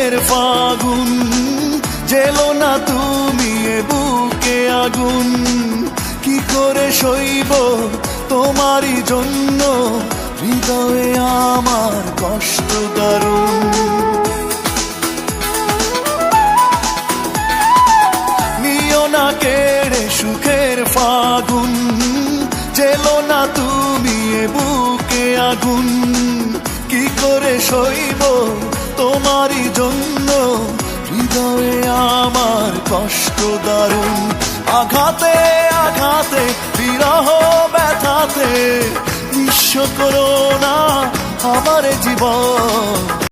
সুখের ফাগুন, জেলো না তুমি এ বুকে আগুন। কি করে সইব তোমারই জন্য, হৃদয়ে আমার কষ্ট দারুণ। নিও না কেড়ে সুখের ফাগুন, জেলো না তুমি এ বুকে আগুন। কি করে সইব তোমারই জন্য, হৃদয়ে আমার কষ্ট দারুণ। আঘাতে আঘাতে বিরহ ব্যথাতে নিঃস্ব করো না আমার জীবন।